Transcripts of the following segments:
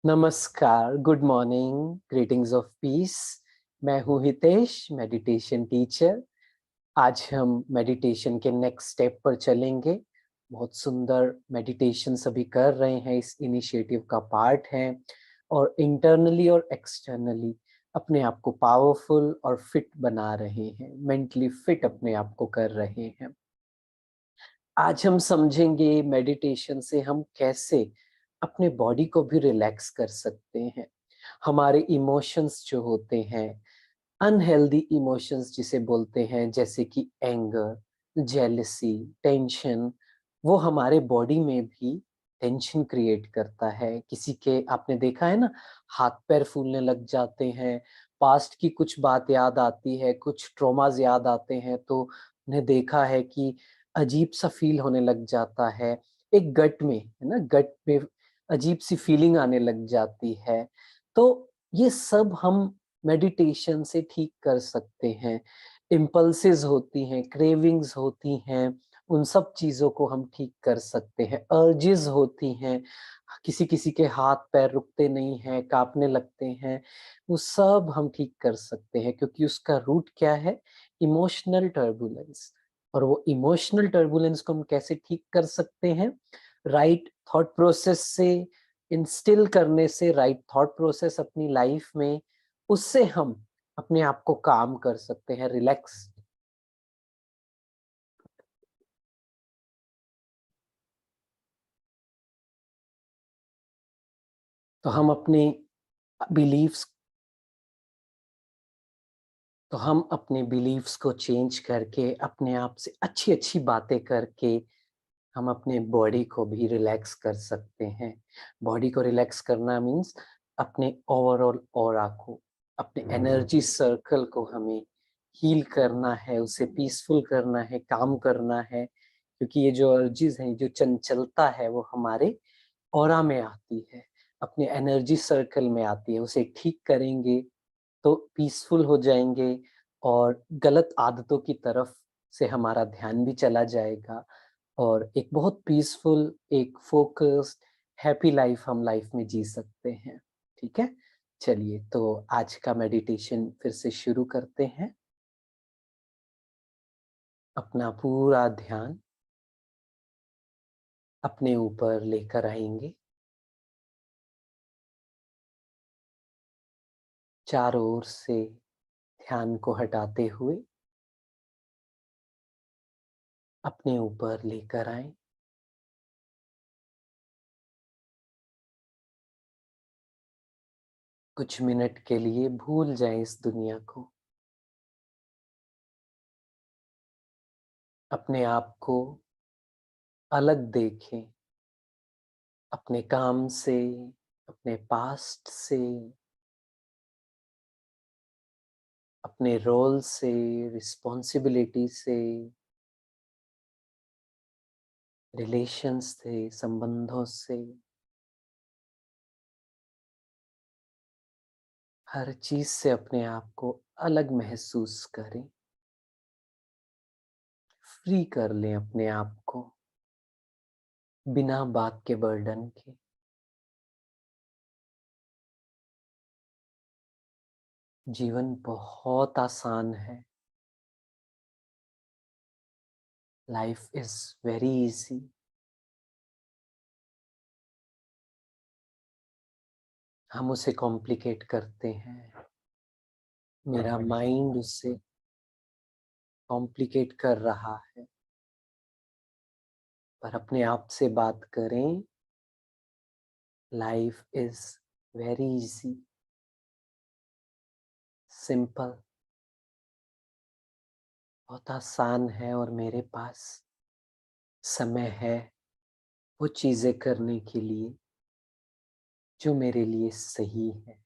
नमस्कार, good morning, greetings of peace. मैं हूँ हितेश, मेडिटेशन टीचर। आज हम मेडिटेशन के नेक्स्ट स्टेप पर चलेंगे। बहुत सुंदर मेडिटेशन सभी कर रहे हैं, इस इनिशिएटिव का पार्ट हैं और इंटरनली और एक्सटर्नली अपने आप को पावरफुल और फिट बना रहे हैं, मेंटली फिट अपने आप को कर रहे हैं। आज हम समझेंगे मेडिटेशन से हम कैसे अपने बॉडी को भी रिलैक्स कर सकते हैं। हमारे इमोशंस जो होते हैं, अनहेल्दी इमोशंस जिसे बोलते हैं, जैसे कि एंगर, जेलसी, टेंशन, वो हमारे बॉडी में भी टेंशन क्रिएट करता है। किसी के आपने देखा है ना, हाथ पैर फूलने लग जाते हैं, पास्ट की कुछ बात याद आती है, कुछ ट्रॉमास याद आते हैं, तो उन्हें देखा है कि अजीब सा फील होने लग जाता है। एक गट में, है ना, गट में अजीब सी फीलिंग आने लग जाती है। तो ये सब हम मेडिटेशन से ठीक कर सकते हैं। इम्पल्सेस होती हैं, क्रेविंग्स होती हैं, उन सब चीज़ों को हम ठीक कर सकते हैं। अर्जेस होती हैं, किसी-किसी के हाथ-पैर रुकते नहीं हैं, काँपने लगते हैं, वो सब हम ठीक कर सकते हैं, क्योंकि उसका रूट क्या है? Emotional turbulence. और वो इमोशनल टर्बुलेंस को हम कैसे ठीक कर सकते हैं? राइट थॉट प्रोसेस से, इंस्टिल करने से, राइट थॉट प्रोसेस अपनी लाइफ में, उससे हम अपने आप को काम कर सकते हैं, रिलैक्स। तो हम अपने बिलीव्स तो हम अपने बिलीव्स को चेंज करके, अपने आप से अच्छी-अच्छी बातें करके, हम अपने बॉडी को भी रिलैक्स कर सकते हैं। बॉडी को रिलैक्स करना मीन्स अपने ओवरऑल ऑरा को, अपने एनर्जी सर्कल को हमें हील करना है, उसे पीसफुल करना है, काम करना है। क्योंकि ये जो अर्जीज़ हैं, जो चंचलता है, वो हमारे ऑरा में आती है, अपने एनर्जी सर्कल में आती है। उसे ठीक करेंगे तो पीसफुल हो जाएँगे और गलत आदतों की तरफ से हमारा ध्यान भी चला जाएगा और एक बहुत पीसफुल, एक फ़ोकस्ड, हैप्पी लाइफ़ हम लाइफ़ में जी सकते हैं। ठीक है? चलिए, तो आज का मेडिटेशन फिर से शुरू करते हैं। अपना पूरा ध्यान अपने ऊपर लेकर आएँगे। चारों ओर से ध्यान को हटाते हुए अपने ऊपर लेकर आएँ। कुछ मिनट के लिए भूल जाएँ इस दुनिया को। अपने आप को अलग देखें, अपने काम से, अपने पास्ट से, अपने रोल से, रिस्पॉन्सिबिलिटी से, रिलेशंस से, संबंधों से, हर चीज़ से अपने आप को अलग महसूस करें। फ्री कर लें अपने आप को, बिना बात के बर्डन के। जीवन बहुत आसान है। Life is very easy. हम उसे कॉम्प्लिकेट करते हैं। मेरा माइंड उससे कॉम्प्लिकेट कर रहा है। पर अपने आप से बात करें, life is very easy, simple, बहुत आसान है और मेरे पास समय है वो चीज़ें करने के लिए जो मेरे लिए सही है।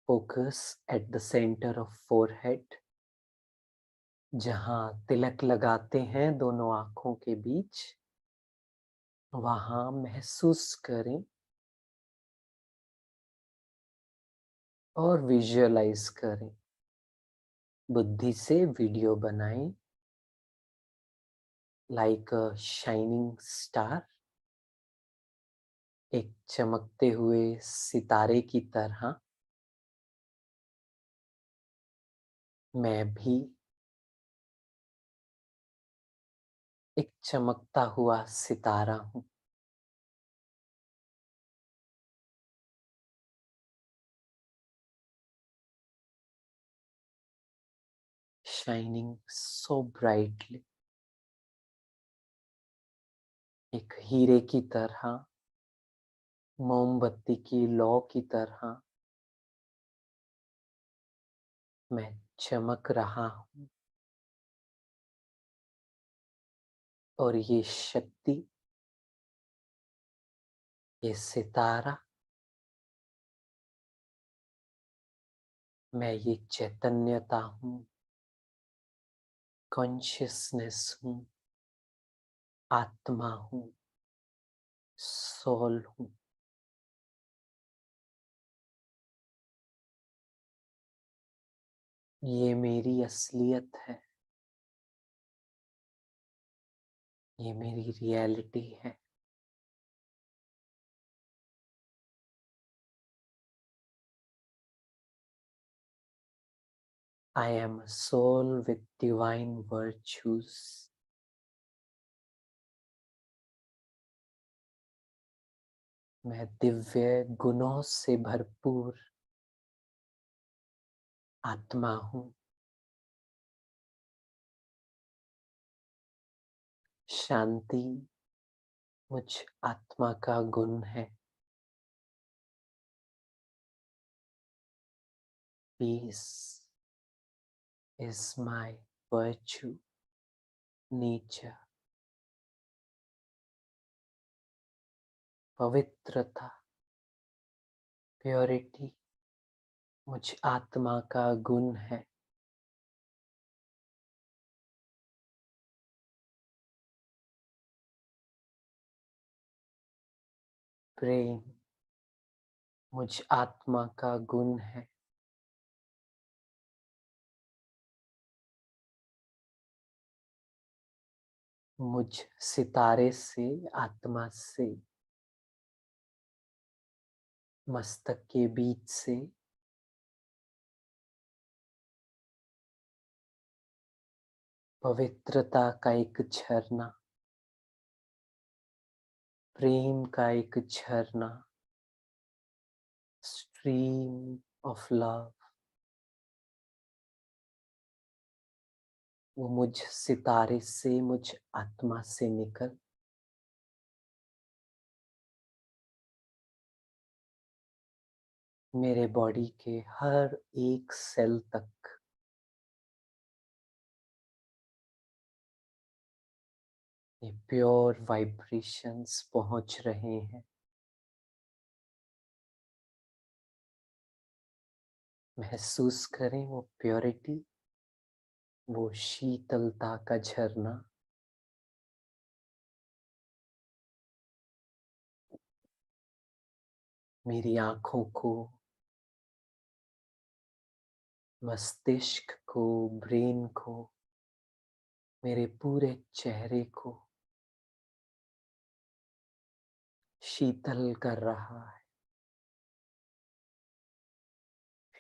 Focus at the centre of forehead, जहाँ तिलक लगाते हैं दोनों आँखों के बीच, वहाँ महसूस करें और विजुअलाइज करें। बुद्धि से वीडियो बनाएं like a shining star, एक चमकते हुए सितारे की तरह मैं भी एक चमकता हुआ सितारा हूँ। shining so brightly, एक हीरे की तरह, मोमबत्ती की लौ की तरह मैं चमक रहा हूँ। और ये शक्ति, ये सितारा, मैं ये चैतन्यता हूँ, कॉन्शियसनेस हूँ, आत्मा हूँ, सोल हूँ। ये मेरी असलियत है, ये मेरी रियलिटी है। I am a soul with divine virtues. मैं दिव्य गुणों से भरपूर आत्मा हूँ। शांति मुझ आत्मा का गुण है। Peace is my virtue, nature. पवित्रता, प्योरिटी मुझ आत्मा का गुण है। प्रेम मुझ आत्मा का गुण है। मुझ सितारे से, आत्मा से, मस्तक के बीच से पवित्रता का एक झरना, प्रेम का एक झरना, स्ट्रीम ऑफ लव, वो मुझ सितारे से, मुझ आत्मा से निकल मेरे बॉडी के हर एक सेल तक ये प्योर वाइब्रेशंस पहुंच रहे हैं। महसूस करें वो प्योरिटी, वो शीतलता का झरना। मेरी आंखों को, मस्तिष्क को, ब्रेन को, मेरे पूरे चेहरे को शीतल कर रहा है,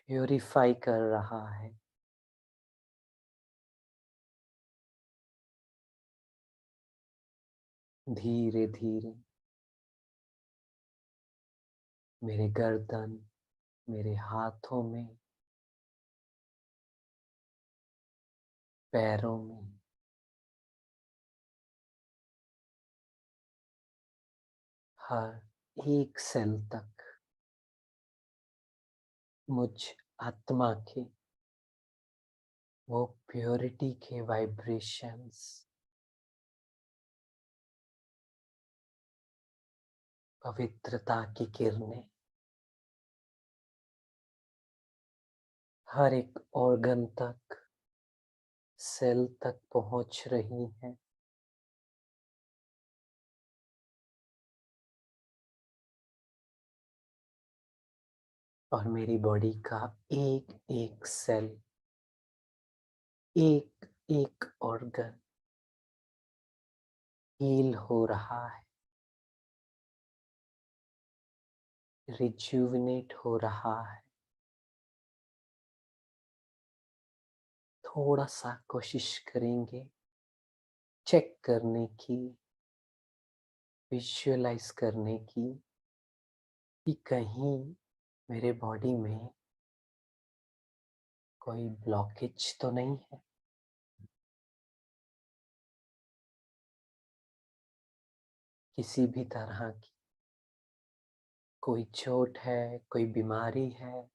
प्यूरिफाई कर रहा है। धीरे धीरे मेरे गर्दन, मेरे हाथों में, पैरों में, हर एक सेल तक मुझ आत्मा के वो प्योरिटी के वाइब्रेशंस, पवित्रता की किरणें हर एक ऑर्गन तक, सेल तक पहुंच रही हैं। और मेरी बॉडी का एक एक सेल, एक एक ऑर्गन हील हो रहा है, रिज्यूविनेट हो रहा है। थोड़ा सा कोशिश करेंगे चेक करने की, विजुअलाइज करने की कि कहीं मेरे बॉडी में कोई ब्लॉकेज तो नहीं है। किसी भी तरह की कोई चोट है, कोई बीमारी है।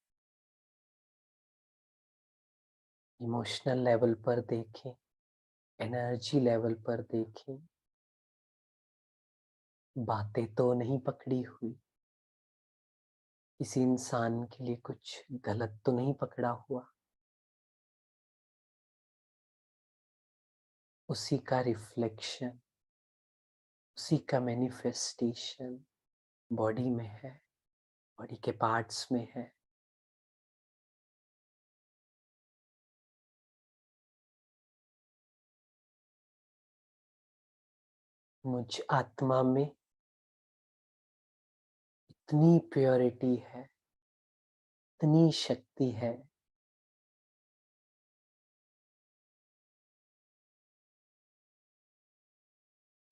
इमोशनल लेवल पर देखें, एनर्जी लेवल पर देखें। बातें तो नहीं पकड़ी हुई, किसी इंसान के लिए कुछ गलत तो नहीं पकड़ा हुआ। उसी का रिफ्लेक्शन, उसी का मैनिफेस्टेशन बॉडी में है, बॉडी के पार्ट्स में है। मुझ आत्मा में इतनी प्योरिटी है, इतनी शक्ति है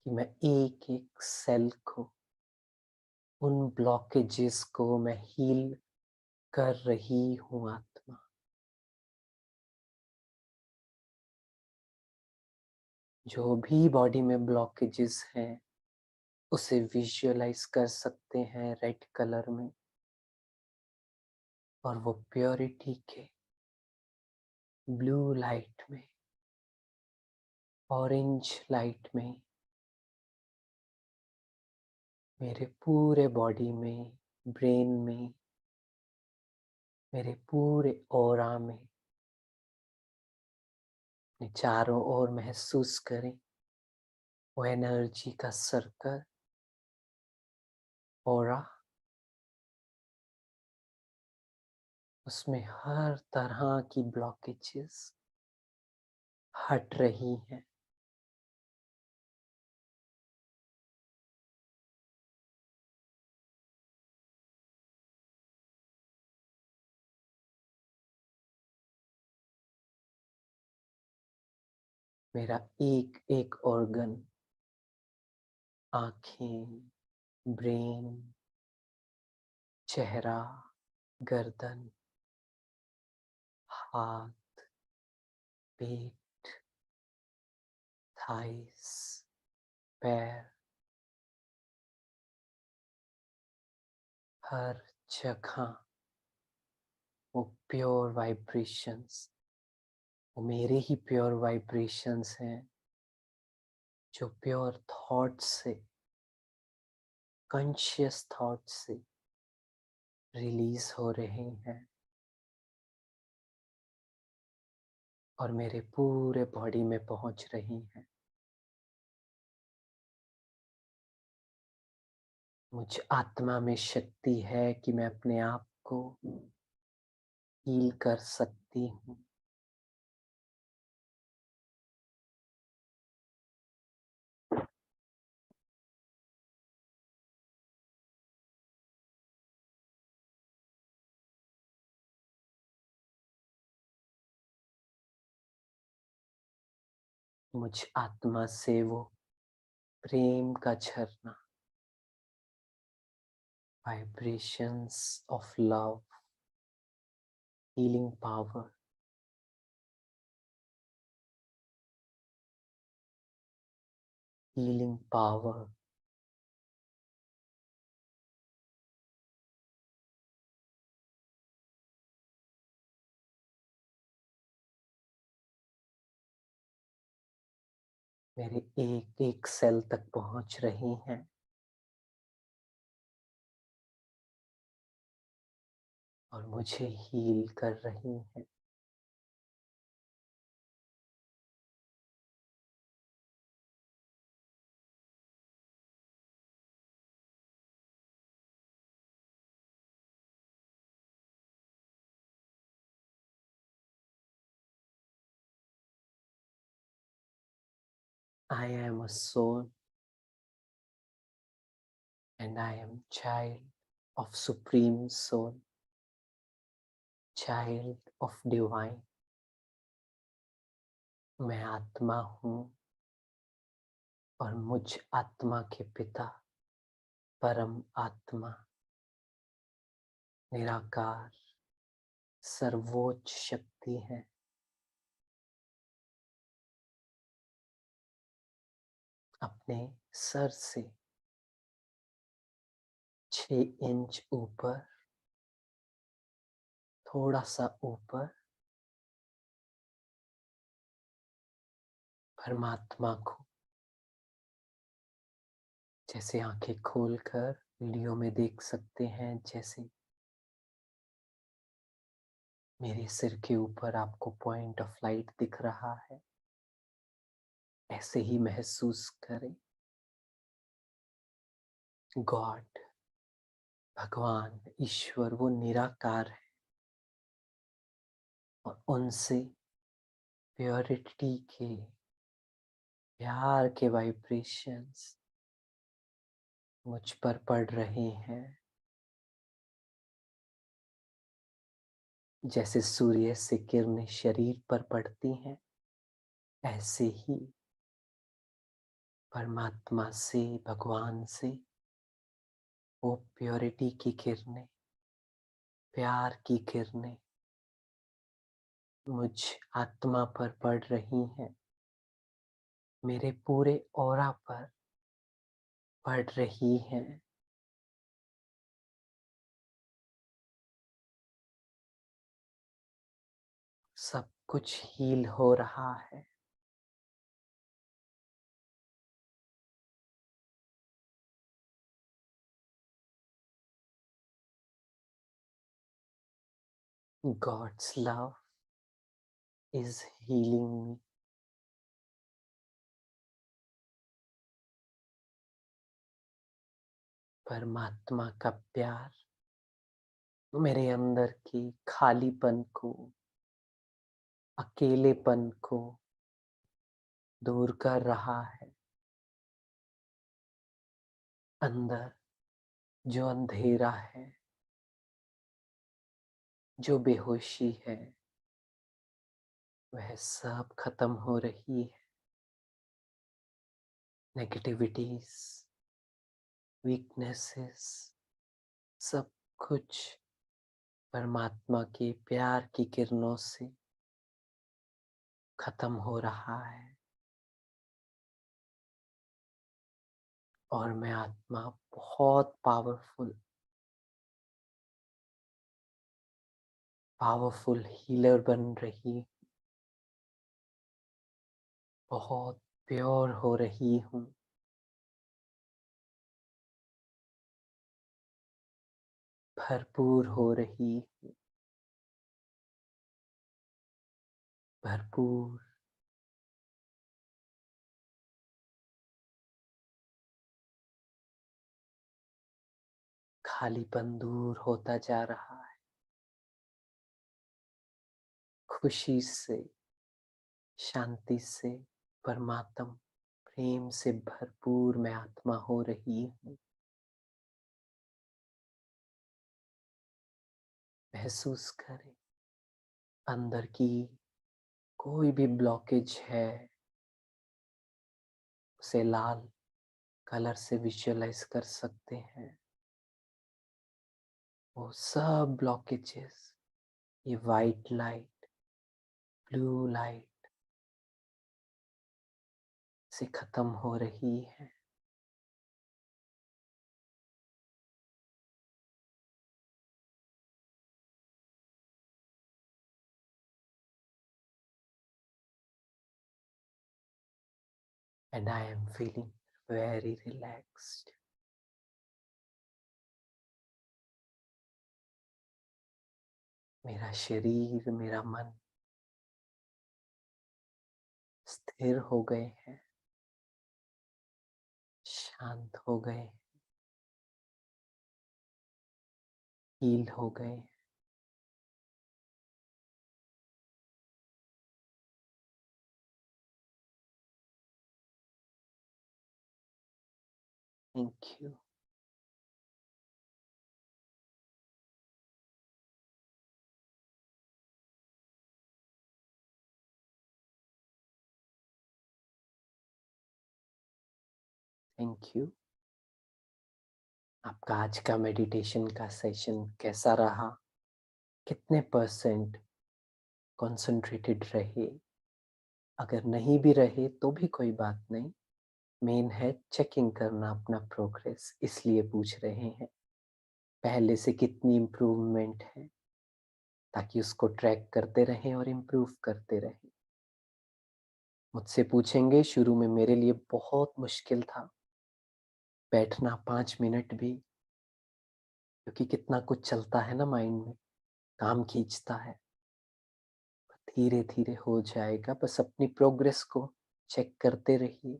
कि मैं एक एक सेल को, उन ब्लॉकेजेस को मैं हील कर रही हूँ। आत्मा जो भी बॉडी में ब्लॉकेजेस हैं उसे विजुअलाइज कर सकते हैं रेड कलर में, और वो प्योरिटी के ब्लू लाइट में, ऑरेंज लाइट में मेरे पूरे बॉडी में, ब्रेन में, मेरे पूरे ऑरा में, अपने चारों ओर महसूस करें वो एनर्जी का सर्कल, ऑरा। उसमें हर तरह की ब्लॉकेजेस हट रही हैं। मेरा एक एक ऑर्गन, आंखें, ब्रेन, चेहरा, गर्दन, हाथ, पेट, थाइस, पैर, हर जगह वो प्योर वाइब्रेशंस, वो मेरे ही प्योर वाइब्रेशंस हैं जो प्योर थॉट से, कॉन्शियस थॉट से रिलीज हो रहे हैं और मेरे पूरे बॉडी में पहुंच रही हैं। मुझ आत्मा में शक्ति है कि मैं अपने आप को हील कर सकती हूँ। मुझ आत्मा से वो प्रेम का झरना, vibrations of love, healing power, healing power मेरे एक एक सेल तक पहुंच रही हैं और मुझे हील कर रही हैं। I am a soul and I am child of Supreme Soul, child of Divine. मैं आत्मा हूँ और मुझ आत्मा के पिता परम आत्मा निराकार सर्वोच्च शक्ति है। अपने सर से 6 इंच ऊपर, थोड़ा सा ऊपर, परमात्मा को जैसे आंखें खोलकर वीडियो में देख सकते हैं, जैसे मेरे सिर के ऊपर आपको पॉइंट ऑफ लाइट दिख रहा है, ऐसे ही महसूस करें। गॉड, भगवान, ईश्वर, वो निराकार है और उनसे प्योरिटी के, प्यार के वाइब्रेशंस मुझ पर पड़ रहे हैं। जैसे सूर्य से किरणें शरीर पर पड़ती हैं, ऐसे ही परमात्मा से, भगवान से वो प्योरिटी की किरणें, प्यार की किरणें मुझ आत्मा पर पड़ रही हैं, मेरे पूरे ऑरा पर पड़ रही हैं। सब कुछ हील हो रहा है। God's love is healing me. परमात्मा का प्यार मेरे अंदर की खालीपन को, अकेलेपन को दूर कर रहा है। अंदर जो अंधेरा है, जो बेहोशी है, वह सब खत्म हो रही है। नेगेटिविटीज, वीकनेसेस, सब कुछ परमात्मा के प्यार की किरणों से खत्म हो रहा है। और मैं आत्मा बहुत पावरफुल हीलर बन रही, बहुत प्योर हो रही हूँ। भरपूर हो रही हूँ, भरपूर। खालीपन दूर होता जा रहा है। खुशी से, शांति से, परमात्मा प्रेम से भरपूर मैं आत्मा हो रही हूँ। महसूस करें अंदर की कोई भी ब्लॉकेज है, उसे लाल कलर से विजुअलाइज कर सकते हैं। वो सब ब्लॉकेजेस, ये वाइट लाइट, ब्लू लाइट से खत्म हो रही है। And I am feeling very relaxed. मेरा शरीर, मेरा मन स्थिर हो गए हैं, शांत हो गए, हील हो गए। Thank you. Thank you. आपका आज का मेडिटेशन का सेशन कैसा रहा? कितने परसेंट कॉन्सेंट्रेटेड रहे? अगर नहीं भी रहे तो भी कोई बात नहीं, मेन है चेकिंग करना अपना प्रोग्रेस, इसलिए पूछ रहे हैं पहले से कितनी इम्प्रूवमेंट है, ताकि उसको ट्रैक करते रहें और इम्प्रूव करते रहें। मुझसे पूछेंगे शुरू में मेरे लिए बहुत मुश्किल था बैठना 5 मिनट भी, क्योंकि कितना कुछ चलता है ना माइंड में, काम खींचता है। धीरे धीरे हो जाएगा, बस अपनी प्रोग्रेस को चेक करते रहिए,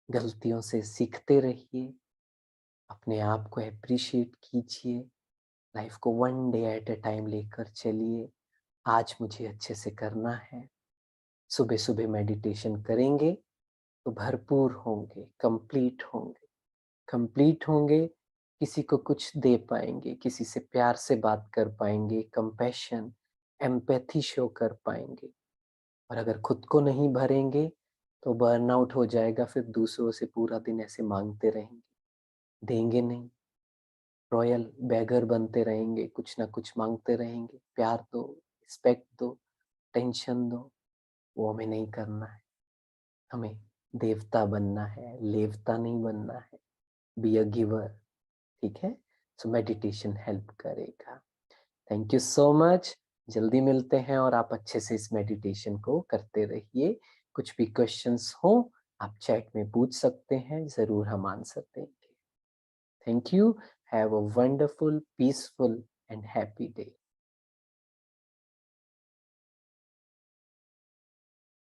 गलतियों से सीखते रहिए, अपने आप को एप्रिशिएट कीजिए, लाइफ को one day at a time लेकर चलिए। आज मुझे अच्छे से करना है। सुबह सुबह मेडिटेशन करेंगे तो भरपूर होंगे, कंप्लीट होंगे, किसी को कुछ दे पाएंगे, किसी से प्यार से बात कर पाएंगे, कंपैशन, एम्पैथी शो कर पाएंगे। और अगर खुद को नहीं भरेंगे तो बर्नआउट हो जाएगा, फिर दूसरों से पूरा दिन ऐसे मांगते रहेंगे, देंगे नहीं, रॉयल बेगर बनते रहेंगे, कुछ ना कुछ मांगते रहेंगे, प्यार दो, रिस्पेक्ट दो, टेंशन दो। वो हमें नहीं करना है, हमें देवता बनना है, लेवता नहीं बनना है। बी अ गिवर, ठीक है? सो मेडिटेशन हेल्प करेगा। Thank you so much. जल्दी मिलते हैं और आप अच्छे से इस मेडिटेशन को करते रहिए। कुछ भी क्वेश्चंस हो आप चैट में पूछ सकते हैं, ज़रूर हम आंसर देंगे। Thank you. Have a wonderful, peaceful and happy day.